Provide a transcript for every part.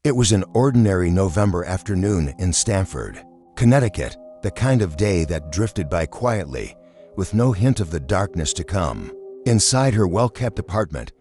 It was an ordinary November afternoon in Stamford, Connecticut, the kind of day that drifted by quietly, with no hint of the darkness to come. Inside her well-kept apartment,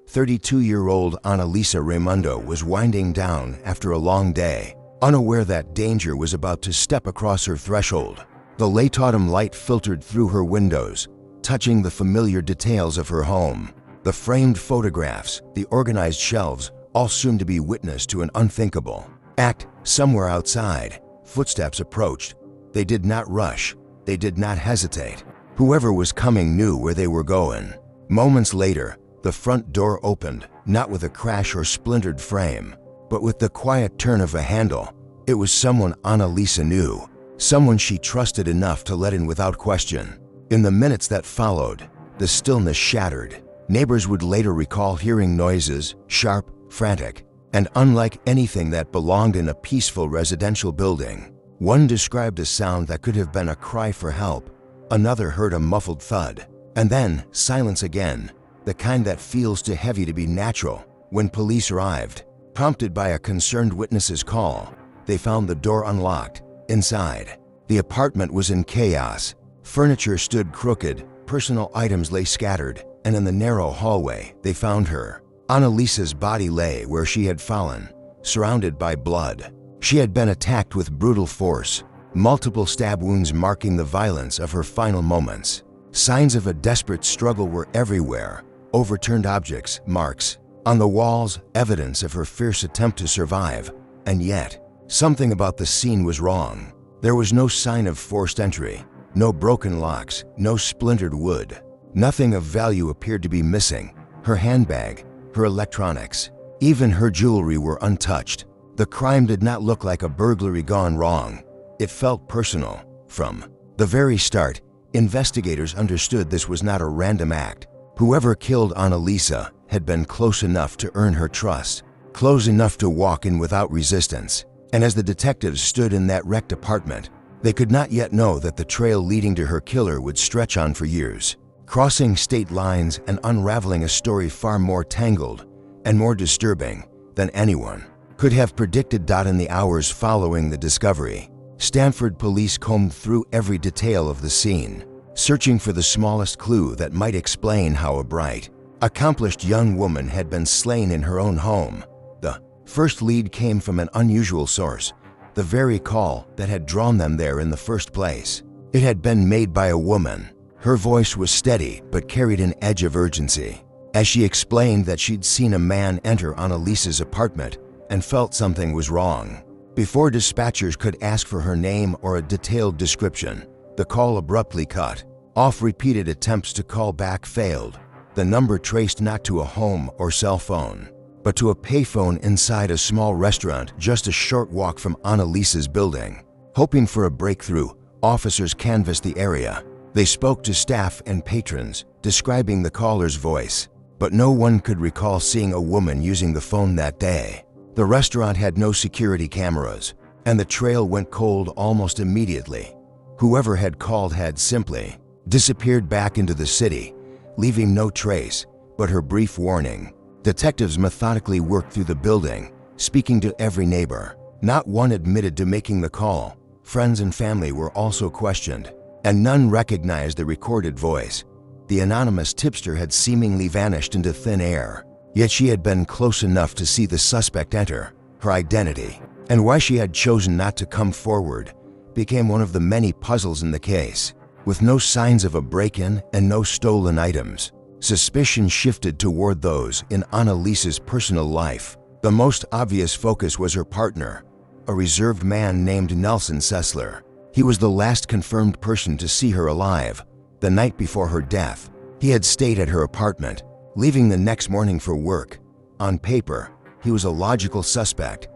32-year-old Annalisa Raimundo was winding down after a long day, unaware that danger was about to step across her threshold. The late autumn light filtered through her windows, touching the familiar details of her home. The framed photographs, the organized shelves, all seemed to be witness to an unthinkable act. Somewhere outside, footsteps approached. They did not rush. They did not hesitate. Whoever was coming knew where they were going. Moments later, the front door opened, not with a crash or splintered frame, but with the quiet turn of a handle. It was someone Annalisa knew, someone she trusted enough to let in without question. In the minutes that followed, the stillness shattered. Neighbors would later recall hearing noises, sharp, frantic, and unlike anything that belonged in a peaceful residential building. One described a sound that could have been a cry for help. Another heard a muffled thud. And then silence again, the kind that feels too heavy to be natural. When police arrived, prompted by a concerned witness's call, they found the door unlocked. Inside, the apartment was in chaos. Furniture stood crooked, personal items lay scattered, and in the narrow hallway, they found her. Annalisa's body lay where she had fallen, surrounded by blood. She had been attacked with brutal force, multiple stab wounds marking the violence of her final moments. Signs of a desperate struggle were everywhere. Overturned objects, marks on the walls, evidence of her fierce attempt to survive. And yet, something about the scene was wrong. There was no sign of forced entry, no broken locks, no splintered wood. Nothing of value appeared to be missing. Her handbag, her electronics, even her jewelry were untouched. The crime did not look like a burglary gone wrong. It felt personal. From the very start, investigators understood this was not a random act. Whoever killed Annalisa had been close enough to earn her trust, close enough to walk in without resistance. And as the detectives stood in that wrecked apartment, they could not yet know that the trail leading to her killer would stretch on for years, crossing state lines and unraveling a story far more tangled and more disturbing than anyone could have predicted. In the hours following the discovery, Stamford police combed through every detail of the scene, searching for the smallest clue that might explain how a bright, accomplished young woman had been slain in her own home. The first lead came from an unusual source, the very call that had drawn them there in the first place. It had been made by a woman. Her voice was steady but carried an edge of urgency, as she explained that she'd seen a man enter Annalisa's apartment and felt something was wrong. Before dispatchers could ask for her name or a detailed description, the call abruptly cut off. Repeated attempts to call back failed. The number traced not to a home or cell phone, but to a payphone inside a small restaurant just a short walk from Annalisa's building. Hoping for a breakthrough, officers canvassed the area. They spoke to staff and patrons, describing the caller's voice, but no one could recall seeing a woman using the phone that day. The restaurant had no security cameras, and the trail went cold almost immediately. Whoever had called had simply disappeared back into the city, leaving no trace but her brief warning. Detectives methodically worked through the building, speaking to every neighbor. Not one admitted to making the call. Friends and family were also questioned, and none recognized the recorded voice. The anonymous tipster had seemingly vanished into thin air. Yet she had been close enough to see the suspect enter. Her identity, and why she had chosen not to come forward, became one of the many puzzles in the case. With no signs of a break-in and no stolen items, suspicion shifted toward those in Annalisa's personal life. The most obvious focus was her partner, a reserved man named Nelson Sessler. He was the last confirmed person to see her alive. The night before her death, he had stayed at her apartment, leaving the next morning for work. On paper, he was a logical suspect,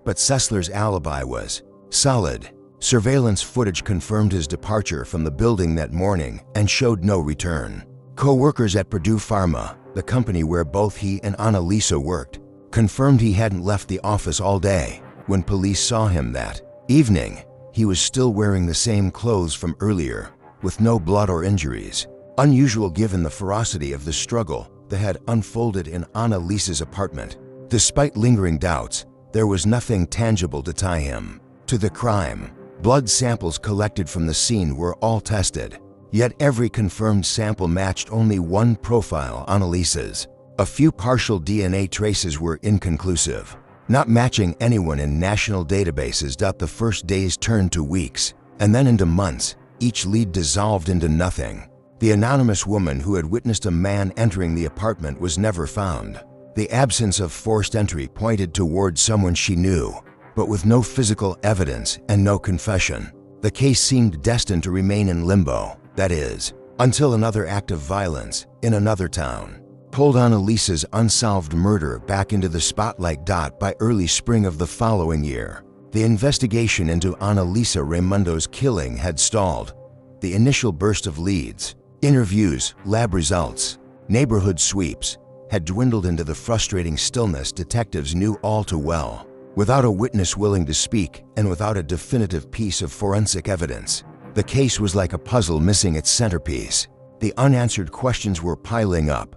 but Sessler's alibi was solid. Surveillance footage confirmed his departure from the building that morning and showed no return. Co-workers at Purdue Pharma, the company where both he and Annalisa worked, confirmed he hadn't left the office all day. When police saw him that evening, he was still wearing the same clothes from earlier, with no blood or injuries. Unusual given the ferocity of the struggle that had unfolded in Annalisa's apartment. Despite lingering doubts, there was nothing tangible to tie him to the crime. Blood samples collected from the scene were all tested, yet every confirmed sample matched only one profile on Elisa's. A few partial DNA traces were inconclusive, not matching anyone in national databases. The first days turned to weeks, and then into months. Each lead dissolved into nothing. The anonymous woman who had witnessed a man entering the apartment was never found. The absence of forced entry pointed toward someone she knew, but with no physical evidence and no confession, the case seemed destined to remain in limbo. That is, until another act of violence in another town pulled Annalisa's unsolved murder back into the spotlight. By early spring of the following year, the investigation into Annalisa Raimundo's killing had stalled. The initial burst of leads, interviews, lab results, neighborhood sweeps had dwindled into the frustrating stillness detectives knew all too well. Without a witness willing to speak and without a definitive piece of forensic evidence, the case was like a puzzle missing its centerpiece. The unanswered questions were piling up.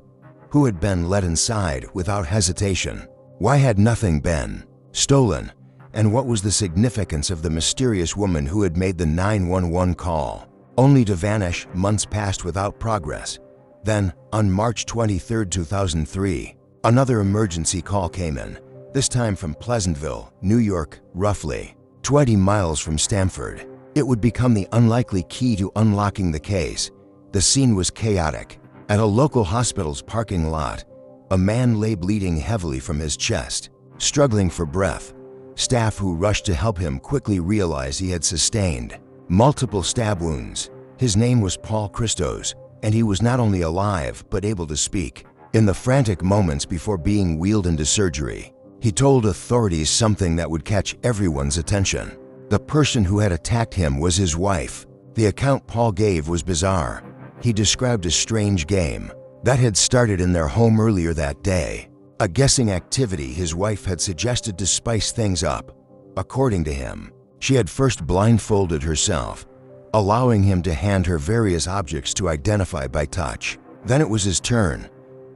Who had been let inside without hesitation? Why had nothing been stolen? And what was the significance of the mysterious woman who had made the 911 call, only to vanish months past without progress? Then, on March 23, 2003, another emergency call came in, this time from Pleasantville, New York, roughly 20 miles from Stamford. It would become the unlikely key to unlocking the case. The scene was chaotic. At a local hospital's parking lot, a man lay bleeding heavily from his chest, struggling for breath. Staff who rushed to help him quickly realized he had sustained multiple stab wounds. His name was Paul Christos, and he was not only alive but able to speak. In the frantic moments before being wheeled into surgery, he told authorities something that would catch everyone's attention. The person who had attacked him was his wife. The account Paul gave was bizarre. He described a strange game that had started in their home earlier that day, a guessing activity his wife had suggested to spice things up. According to him, she had first blindfolded herself, allowing him to hand her various objects to identify by touch. Then it was his turn.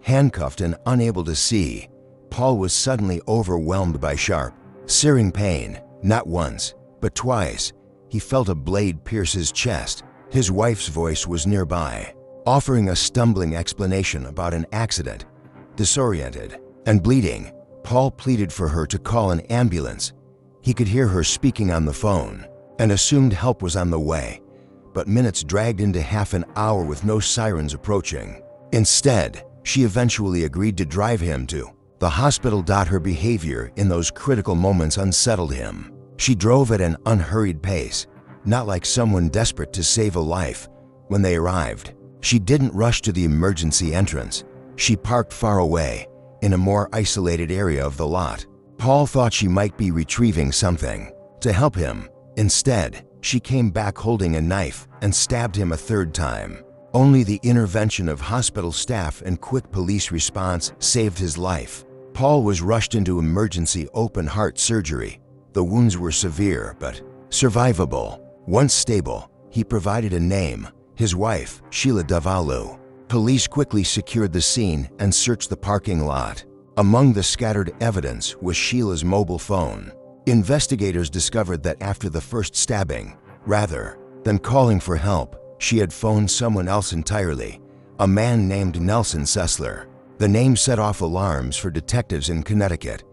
Handcuffed and unable to see, Paul was suddenly overwhelmed by sharp, searing pain. Not once, but twice, he felt a blade pierce his chest. His wife's voice was nearby, offering a stumbling explanation about an accident. Disoriented and bleeding, Paul pleaded for her to call an ambulance. He could hear her speaking on the phone and assumed help was on the way, but minutes dragged into half an hour with no sirens approaching. Instead, she eventually agreed to drive him to the hospital. Her behavior in those critical moments unsettled him. She drove at an unhurried pace, not like someone desperate to save a life. When they arrived, she didn't rush to the emergency entrance. She parked far away, in a more isolated area of the lot. Paul thought she might be retrieving something. To help him, instead, she came back holding a knife and stabbed him a third time. Only the intervention of hospital staff and quick police response saved his life. Paul was rushed into emergency open-heart surgery. The wounds were severe but survivable. Once stable, he provided a name, his wife, Sheila Davalu. Police quickly secured the scene and searched the parking lot. Among the scattered evidence was Sheila's mobile phone. Investigators discovered that after the first stabbing, rather than calling for help, she had phoned someone else entirely, a man named Nelson Sessler. The name set off alarms for detectives in Connecticut.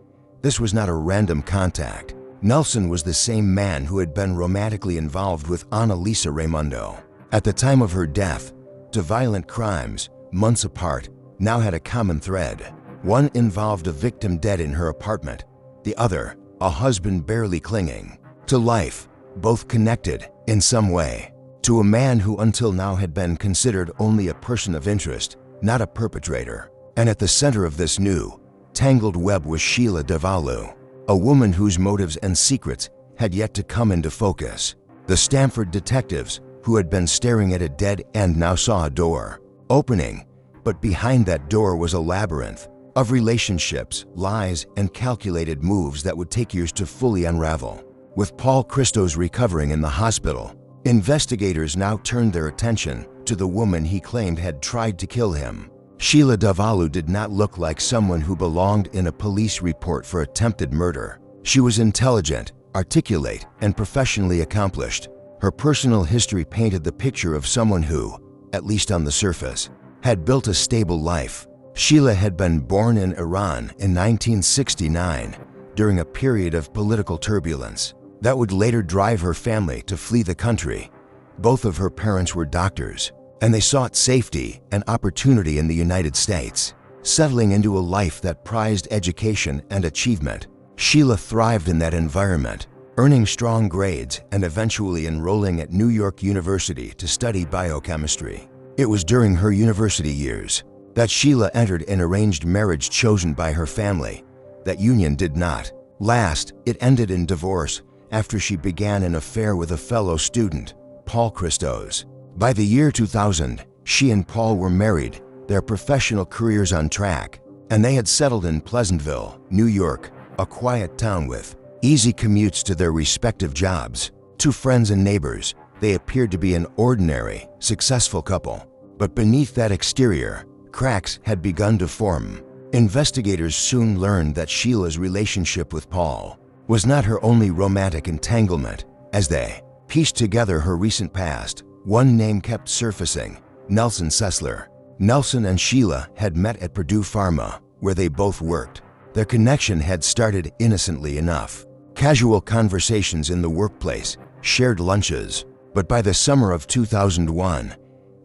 This was not a random contact. Nelson was the same man who had been romantically involved with Annalisa Raimundo. At the time of her death, two violent crimes, months apart, now had a common thread. One involved a victim dead in her apartment, the other, a husband barely clinging to life, both connected in some way to a man who until now had been considered only a person of interest, not a perpetrator. And at the center of this new, tangled web was Sheila Davalu, a woman whose motives and secrets had yet to come into focus. The Stamford detectives, who had been staring at a dead end, now saw a door opening, but behind that door was a labyrinth of relationships, lies, and calculated moves that would take years to fully unravel. With Paul Christos recovering in the hospital, investigators now turned their attention to the woman he claimed had tried to kill him. Sheila Davalu did not look like someone who belonged in a police report for attempted murder. She was intelligent, articulate, and professionally accomplished. Her personal history painted the picture of someone who, at least on the surface, had built a stable life. Sheila had been born in Iran in 1969 during a period of political turbulence that would later drive her family to flee the country. Both of her parents were doctors, and they sought safety and opportunity in the United States. Settling into a life that prized education and achievement, Sheila thrived in that environment, earning strong grades and eventually enrolling at New York University to study biochemistry. It was during her university years that Sheila entered an arranged marriage chosen by her family. That union did not last. It ended in divorce after she began an affair with a fellow student, Paul Christos. By the year 2000, she and Paul were married, their professional careers on track, and they had settled in Pleasantville, New York, a quiet town with easy commutes to their respective jobs. To friends and neighbors, they appeared to be an ordinary, successful couple. But beneath that exterior, cracks had begun to form. Investigators soon learned that Sheila's relationship with Paul was not her only romantic entanglement. As they pieced together her recent past, one name kept surfacing: Nelson Sessler. Nelson and Sheila had met at Purdue Pharma, where they both worked. Their connection had started innocently enough. Casual conversations in the workplace, shared lunches, but by the summer of 2001,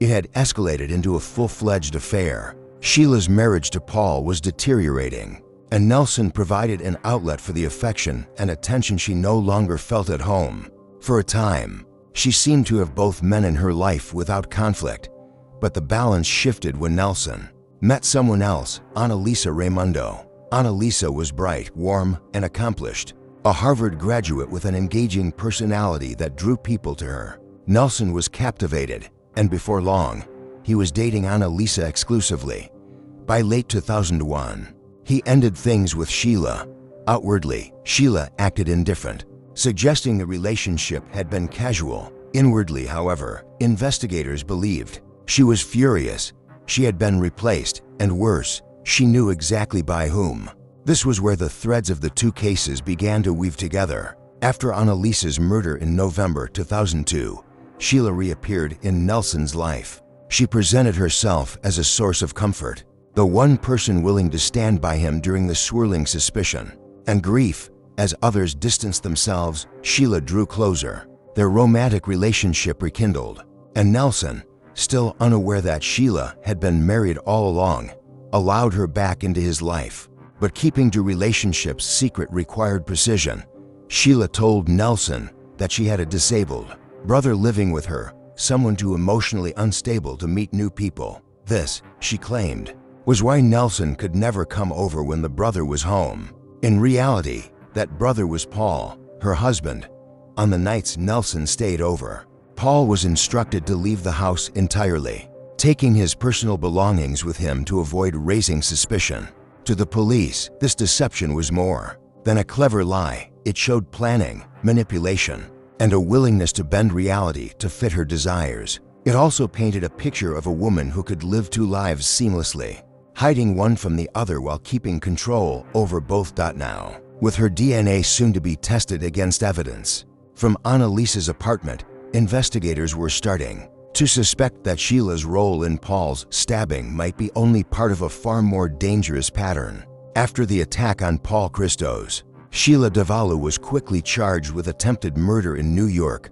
it had escalated into a full-fledged affair. Sheila's marriage to Paul was deteriorating, and Nelson provided an outlet for the affection and attention she no longer felt at home. For a time, she seemed to have both men in her life without conflict, but the balance shifted when Nelson met someone else, Annalisa Raimondo. Annalisa was bright, warm, and accomplished, a Harvard graduate with an engaging personality that drew people to her. Nelson was captivated, and before long, he was dating Annalisa exclusively. By late 2001, he ended things with Sheila. Outwardly, Sheila acted indifferent, suggesting the relationship had been casual. Inwardly, however, investigators believed she was furious. She had been replaced, and worse, she knew exactly by whom. This was where the threads of the two cases began to weave together. After Annalisa's murder in November 2002, Sheila reappeared in Nelson's life. She presented herself as a source of comfort, the one person willing to stand by him during the swirling suspicion and grief. As others distanced themselves, Sheila drew closer. Their romantic relationship rekindled, and Nelson, still unaware that Sheila had been married all along, allowed her back into his life. But keeping to relationships secret required precision. Sheila told Nelson that she had a disabled brother living with her, someone too emotionally unstable to meet new people. This, she claimed, was why Nelson could never come over when the brother was home. In reality, that brother was Paul, her husband. On the nights Nelson stayed over, Paul was instructed to leave the house entirely, taking his personal belongings with him to avoid raising suspicion. To the police, this deception was more than a clever lie. It showed planning, manipulation, and a willingness to bend reality to fit her desires. It also painted a picture of a woman who could live two lives seamlessly, hiding one from the other while keeping control over both. Now, with her DNA soon to be tested against evidence from Annalisa's apartment, investigators were starting to suspect that Sheila's role in Paul's stabbing might be only part of a far more dangerous pattern. After the attack on Paul Christos, Sheila Davalu was quickly charged with attempted murder in New York.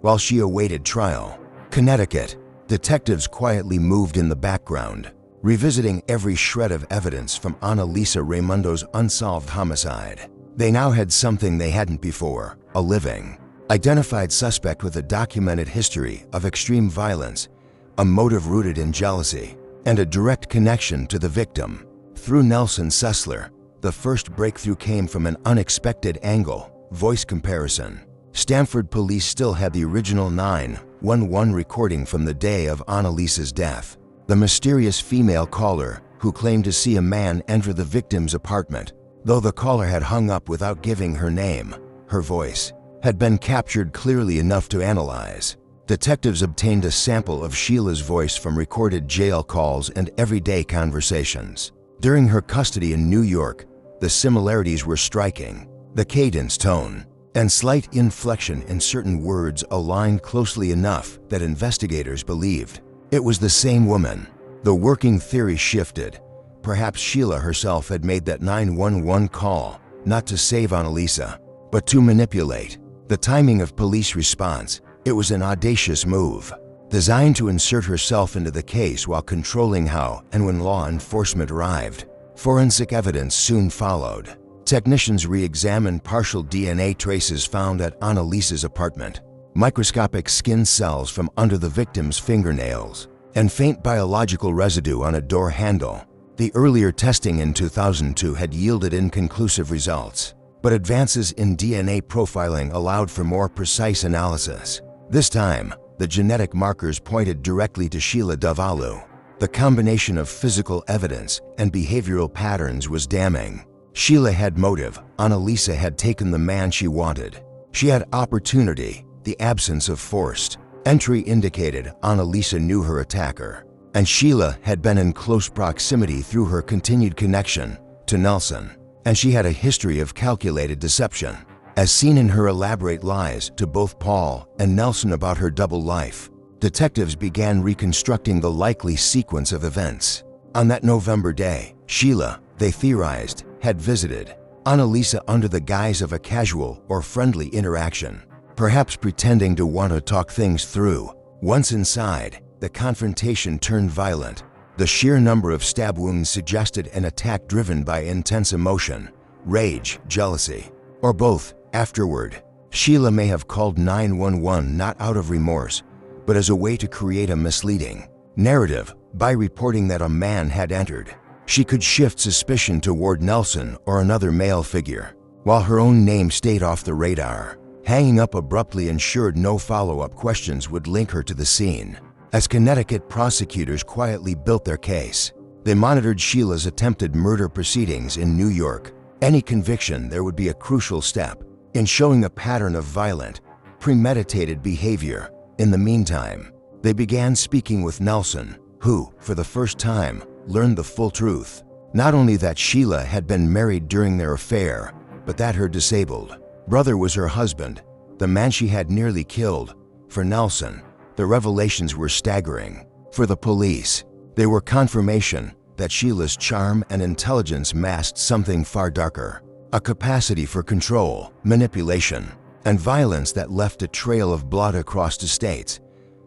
While she awaited trial, Connecticut, detectives quietly moved in the background, revisiting every shred of evidence from Annalisa Raimondo's unsolved homicide. They now had something they hadn't before: a living, identified suspect with a documented history of extreme violence, a motive rooted in jealousy, and a direct connection to the victim. Through Nelson Sessler, the first breakthrough came from an unexpected angle: voice comparison. Stamford police still had the original 911 recording from the day of Annalisa's death. The mysterious female caller who claimed to see a man enter the victim's apartment. Though the caller had hung up without giving her name, her voice had been captured clearly enough to analyze. Detectives obtained a sample of Sheila's voice from recorded jail calls and everyday conversations. During her custody in New York, the similarities were striking. The cadence, tone, and slight inflection in certain words aligned closely enough that investigators believed it was the same woman. The working theory shifted. Perhaps Sheila herself had made that 911 call, not to save Annalisa, but to manipulate. The timing of police response, it was an audacious move, designed to insert herself into the case while controlling how and when law enforcement arrived. Forensic evidence soon followed. Technicians re-examined partial DNA traces found at Annalisa's apartment, microscopic skin cells from under the victim's fingernails, and faint biological residue on a door handle. The earlier testing in 2002 had yielded inconclusive results, but advances in DNA profiling allowed for more precise analysis. This time, the genetic markers pointed directly to Sheila Davalu. The combination of physical evidence and behavioral patterns was damning. Sheila had motive. Annalisa had taken the man she wanted. She had opportunity. The absence of forced entry indicated Annalisa knew her attacker, and Sheila had been in close proximity through her continued connection to Nelson, and she had a history of calculated deception, as seen in her elaborate lies to both Paul and Nelson about her double life. Detectives began reconstructing the likely sequence of events. On that November day, Sheila, they theorized, had visited Annalisa under the guise of a casual or friendly interaction, perhaps pretending to want to talk things through. Once inside, the confrontation turned violent. The sheer number of stab wounds suggested an attack driven by intense emotion, rage, jealousy, or both. Afterward, Sheila may have called 911 not out of remorse, but as a way to create a misleading narrative. By reporting that a man had entered, she could shift suspicion toward Nelson or another male figure, while her own name stayed off the radar. Hanging up abruptly ensured no follow-up questions would link her to the scene. As Connecticut prosecutors quietly built their case, they monitored Sheila's attempted murder proceedings in New York. Any conviction there would be a crucial step in showing a pattern of violent, premeditated behavior. In the meantime, they began speaking with Nelson, who, for the first time, learned the full truth. Not only that Sheila had been married during their affair, but that her disabled brother was her husband, the man she had nearly killed. For Nelson, the revelations were staggering. For the police, they were confirmation that Sheila's charm and intelligence masked something far darker, a capacity for control, manipulation, and violence that left a trail of blood across the states.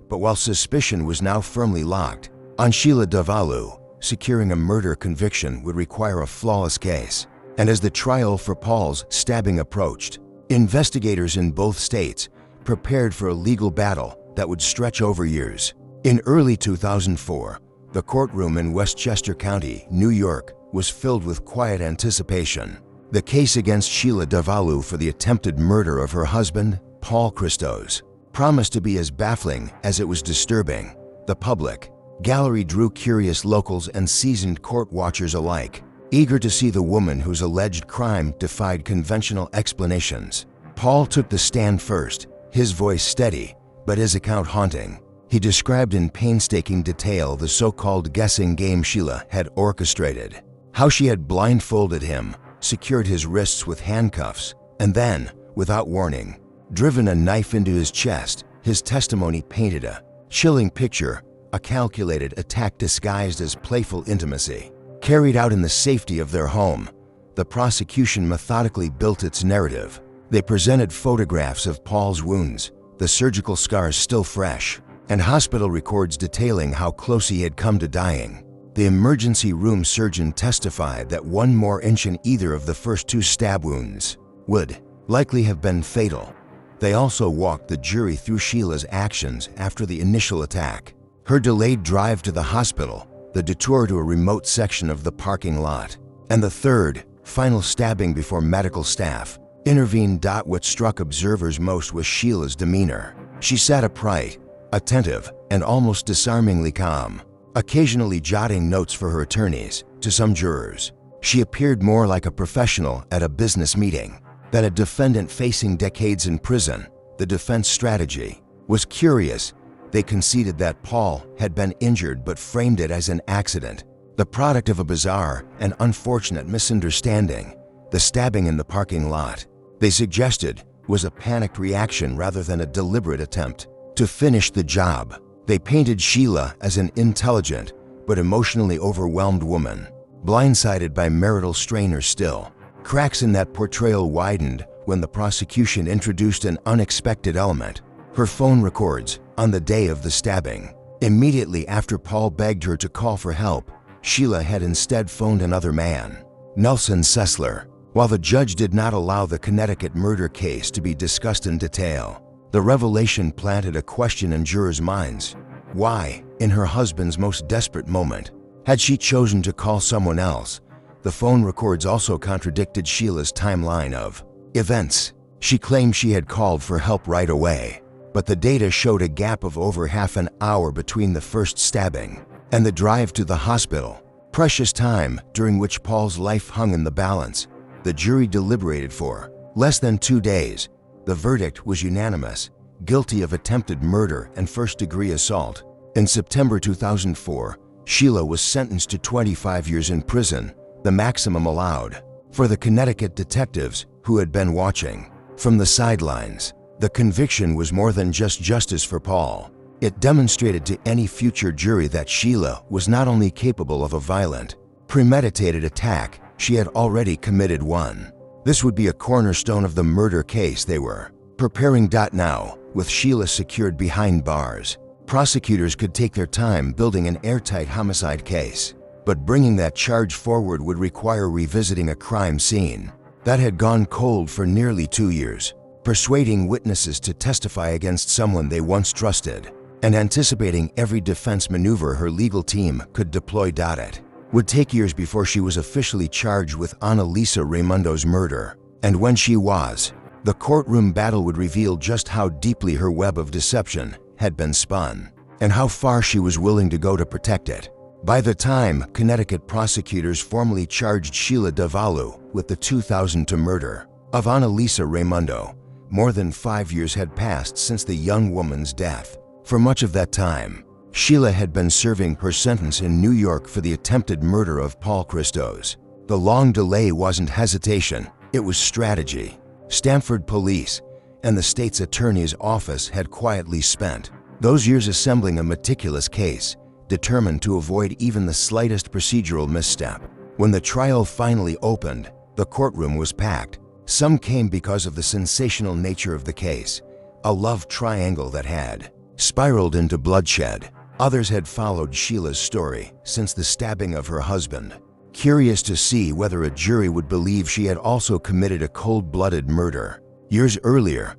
But while suspicion was now firmly locked on Sheila Davalu, securing a murder conviction would require a flawless case. And as the trial for Paul's stabbing approached, investigators in both states prepared for a legal battle that would stretch over years. In early 2004, the courtroom in Westchester County, New York, was filled with quiet anticipation. The case against Sheila Davalu for the attempted murder of her husband, Paul Christos, promised to be as baffling as it was disturbing. The public gallery drew curious locals and seasoned court watchers alike, eager to see the woman whose alleged crime defied conventional explanations. Paul took the stand first, his voice steady, but his account haunting. He described in painstaking detail the so-called guessing game Sheila had orchestrated, how she had blindfolded him, secured his wrists with handcuffs, and then, without warning, driven a knife into his chest. His testimony painted a chilling picture, a calculated attack disguised as playful intimacy. Carried out in the safety of their home, the prosecution methodically built its narrative. They presented photographs of Paul's wounds, the surgical scars still fresh, and hospital records detailing how close he had come to dying. The emergency room surgeon testified that one more inch in either of the first two stab wounds would likely have been fatal. They also walked the jury through Sheila's actions after the initial attack, her delayed drive to the hospital, the detour to a remote section of the parking lot, and the third, final stabbing before medical staff intervened. What struck observers most was Sheila's demeanor. She sat upright, attentive, and almost disarmingly calm, occasionally jotting notes for her attorneys. To some jurors, she appeared more like a professional at a business meeting than a defendant facing decades in prison. The defense strategy was curious. They conceded that Paul had been injured but framed it as an accident, the product of a bizarre and unfortunate misunderstanding, the stabbing in the parking lot. they suggested was a panicked reaction rather than a deliberate attempt to finish the job. They painted Sheila as an intelligent but emotionally overwhelmed woman, blindsided by marital strain or still. Cracks in that portrayal widened when the prosecution introduced an unexpected element: her phone records on the day of the stabbing. Immediately after Paul begged her to call for help, Sheila had instead phoned another man, Nelson Sessler. While the judge did not allow the Connecticut murder case to be discussed in detail, the revelation planted a question in jurors' minds. Why, in her husband's most desperate moment, had she chosen to call someone else? The phone records also contradicted Sheila's timeline of events. She claimed she had called for help right away, but the data showed a gap of over half an hour between the first stabbing and the drive to the hospital. Precious time during which Paul's life hung in the balance. The jury deliberated for less than 2 days. The verdict was unanimous: guilty of attempted murder and first-degree assault. In September 2004, Sheila was sentenced to 25 years in prison, the maximum allowed. For the Connecticut detectives who had been watching from the sidelines, the conviction was more than just justice for Paul. It demonstrated to any future jury that Sheila was not only capable of a violent, premeditated attack, she had already committed one. This would be a cornerstone of the murder case they were preparing. Now, with Sheila secured behind bars, prosecutors could take their time building an airtight homicide case. But bringing that charge forward would require revisiting a crime scene that had gone cold for nearly 2 years, persuading witnesses to testify against someone they once trusted, and anticipating every defense maneuver her legal team could deploy. It would take years before she was officially charged with Annalisa Raimondo's murder, and when she was, the courtroom battle would reveal just how deeply her web of deception had been spun, and how far she was willing to go to protect it. By the time Connecticut prosecutors formally charged Sheila Davalu with the 2002 murder of Annalisa Raimondo, more than 5 years had passed since the young woman's death. For much of that time, Sheila had been serving her sentence in New York for the attempted murder of Paul Christos. The long delay wasn't hesitation, it was strategy. Stamford Police and the state's attorney's office had quietly spent those years assembling a meticulous case, determined to avoid even the slightest procedural misstep. When the trial finally opened, the courtroom was packed. Some came because of the sensational nature of the case, a love triangle that had spiraled into bloodshed. Others had followed Sheila's story since the stabbing of her husband, curious to see whether a jury would believe she had also committed a cold-blooded murder. Years earlier,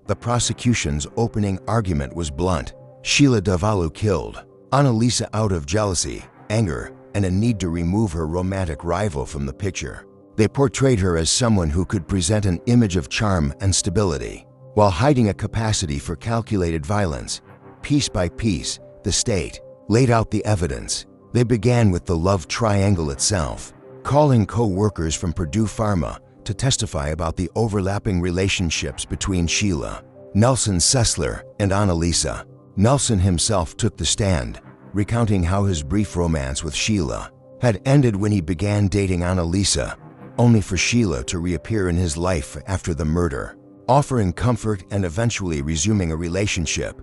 the prosecution's opening argument was blunt: Sheila Davalu killed Annalisa out of jealousy, anger, and a need to remove her romantic rival from the picture. They portrayed her as someone who could present an image of charm and stability, while hiding a capacity for calculated violence. Piece by piece, the state laid out the evidence. They began with the love triangle itself, calling co-workers from Purdue Pharma to testify about the overlapping relationships between Sheila, Nelson Sessler, and Annalisa. Nelson himself took the stand, recounting how his brief romance with Sheila had ended when he began dating Annalisa, only for Sheila to reappear in his life after the murder, offering comfort and eventually resuming a relationship.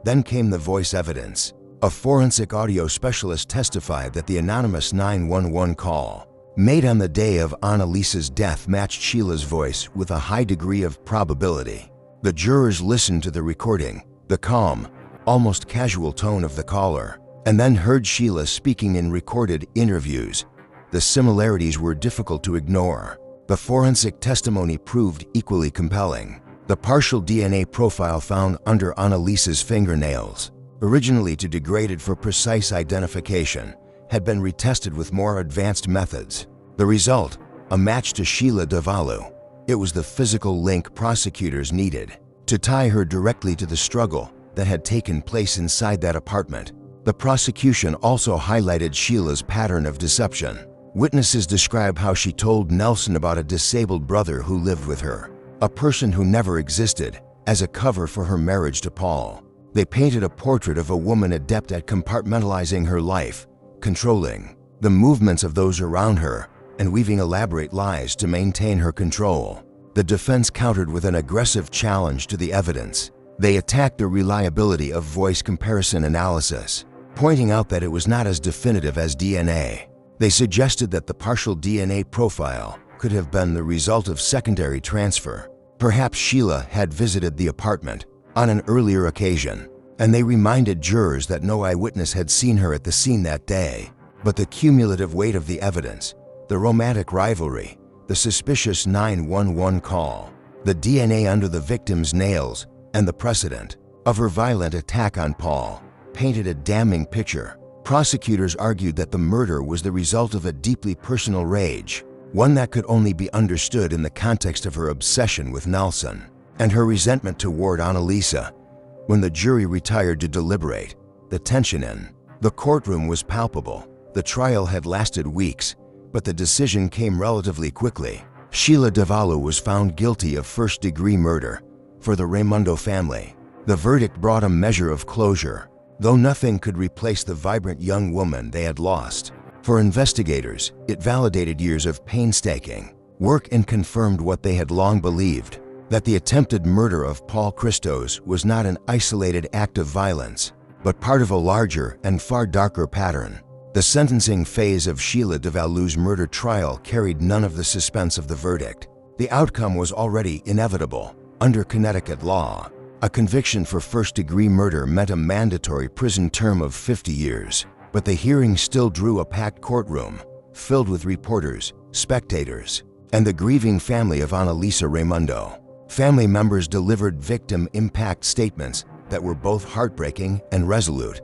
Then came the voice evidence. A forensic audio specialist testified that the anonymous 911 call made on the day of Annalisa's death matched Sheila's voice with a high degree of probability. The jurors listened to the recording, the calm, almost casual tone of the caller, and then heard Sheila speaking in recorded interviews. The similarities were difficult to ignore. The forensic testimony proved equally compelling. The partial DNA profile found under Annalisa's fingernails, originally to degraded for precise identification, had been retested with more advanced methods. The result, a match to Sheila Davalu. It was the physical link prosecutors needed to tie her directly to the struggle that had taken place inside that apartment. The prosecution also highlighted Sheila's pattern of deception. Witnesses describe how she told Nelson about a disabled brother who lived with her, a person who never existed, as a cover for her marriage to Paul. They painted a portrait of a woman adept at compartmentalizing her life, controlling the movements of those around her, and weaving elaborate lies to maintain her control. The defense countered with an aggressive challenge to the evidence. They attacked the reliability of voice comparison analysis, pointing out that it was not as definitive as DNA. They suggested that the partial DNA profile could have been the result of secondary transfer. Perhaps Sheila had visited the apartment on an earlier occasion, and they reminded jurors that no eyewitness had seen her at the scene that day. But the cumulative weight of the evidence, the romantic rivalry, the suspicious 911 call, the DNA under the victim's nails, and the precedent of her violent attack on Paul painted a damning picture. Prosecutors argued that the murder was the result of a deeply personal rage, one that could only be understood in the context of her obsession with Nelson and her resentment toward Annalisa. When the jury retired to deliberate, the tension in the courtroom was palpable. The trial had lasted weeks, but the decision came relatively quickly. Sheila Davalu was found guilty of first-degree murder for the Raimondo family. The verdict brought a measure of closure, though nothing could replace the vibrant young woman they had lost. For investigators, it validated years of painstaking work and confirmed what they had long believed, that the attempted murder of Paul Christos was not an isolated act of violence, but part of a larger and far darker pattern. The sentencing phase of Sheila Davalu's murder trial carried none of the suspense of the verdict. The outcome was already inevitable. Under Connecticut law, a conviction for first-degree murder meant a mandatory prison term of 50 years. But the hearing still drew a packed courtroom, filled with reporters, spectators, and the grieving family of Annalisa Raimondo. Family members delivered victim impact statements that were both heartbreaking and resolute.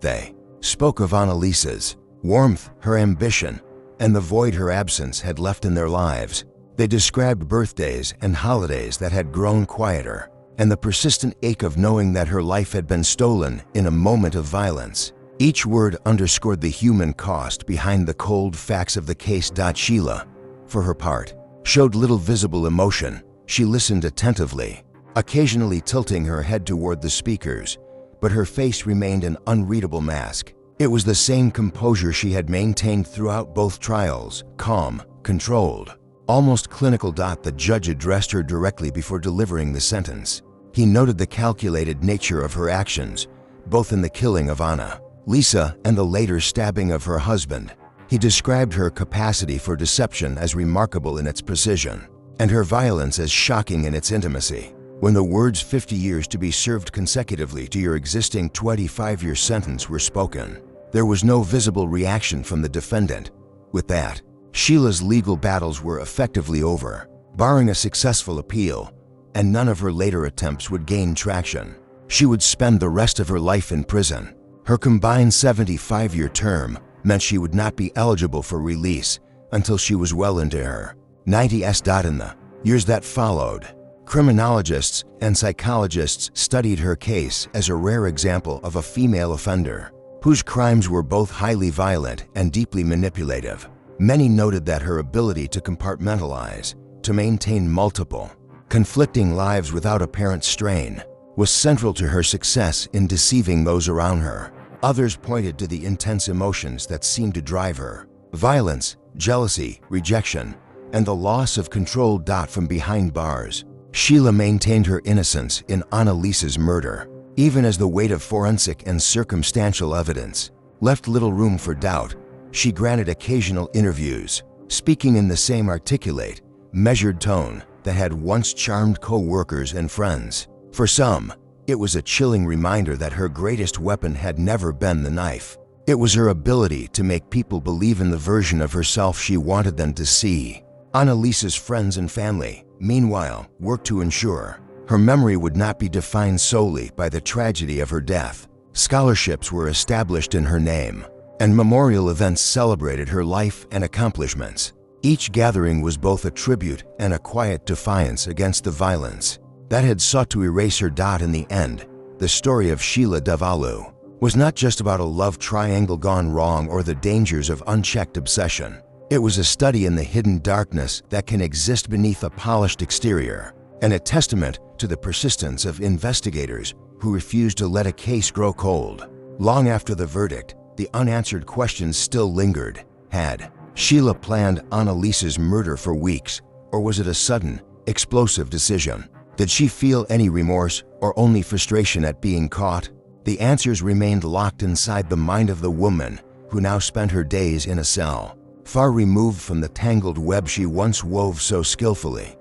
They spoke of Annalisa's warmth, her ambition, and the void her absence had left in their lives. They described birthdays and holidays that had grown quieter, and the persistent ache of knowing that her life had been stolen in a moment of violence. Each word underscored the human cost behind the cold facts of the case. Sheila, for her part, showed little visible emotion. She listened attentively, occasionally tilting her head toward the speakers, but her face remained an unreadable mask. It was the same composure she had maintained throughout both trials, calm, controlled, almost clinical. The judge addressed her directly before delivering the sentence. He noted the calculated nature of her actions, both in the killing of Annalisa and the later stabbing of her husband. He described her capacity for deception as remarkable in its precision, and her violence as shocking in its intimacy. When the words 50 years to be served consecutively to your existing 25-year sentence were spoken, there was no visible reaction from the defendant. With that, Sheila's legal battles were effectively over, barring a successful appeal, and none of her later attempts would gain traction. She would spend the rest of her life in prison. Her combined 75-year term meant she would not be eligible for release until she was well into her 90s. In the years that followed, criminologists and psychologists studied her case as a rare example of a female offender whose crimes were both highly violent and deeply manipulative. Many noted that her ability to compartmentalize, to maintain multiple, conflicting lives without apparent strain, was central to her success in deceiving those around her. Others pointed to the intense emotions that seemed to drive her: violence, jealousy, rejection, and the loss of control. From behind bars, Sheila maintained her innocence in Annalisa's murder, even as the weight of forensic and circumstantial evidence left little room for doubt. She granted occasional interviews, speaking in the same articulate, measured tone that had once charmed co-workers and friends. For some, it was a chilling reminder that her greatest weapon had never been the knife. It was her ability to make people believe in the version of herself she wanted them to see. Annalisa's friends and family, meanwhile, worked to ensure her memory would not be defined solely by the tragedy of her death. Scholarships were established in her name, and memorial events celebrated her life and accomplishments. Each gathering was both a tribute and a quiet defiance against the violence that had sought to erase her. In the end, the story of Sheila Davalu was not just about a love triangle gone wrong or the dangers of unchecked obsession. It was a study in the hidden darkness that can exist beneath a polished exterior, and a testament to the persistence of investigators who refused to let a case grow cold. Long after the verdict, the unanswered questions still lingered. Had Sheila planned Annalisa's murder for weeks, or was it a sudden, explosive decision? Did she feel any remorse or only frustration at being caught? The answers remained locked inside the mind of the woman who now spent her days in a cell, far removed from the tangled web she once wove so skillfully.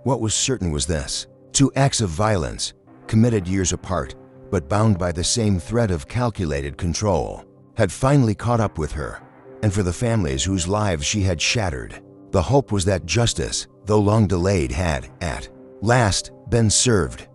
What was certain was this: 2 acts of violence, committed years apart, but bound by the same thread of calculated control, had finally caught up with her. And for the families whose lives she had shattered, the hope was that justice, though long delayed, had, at last, been served.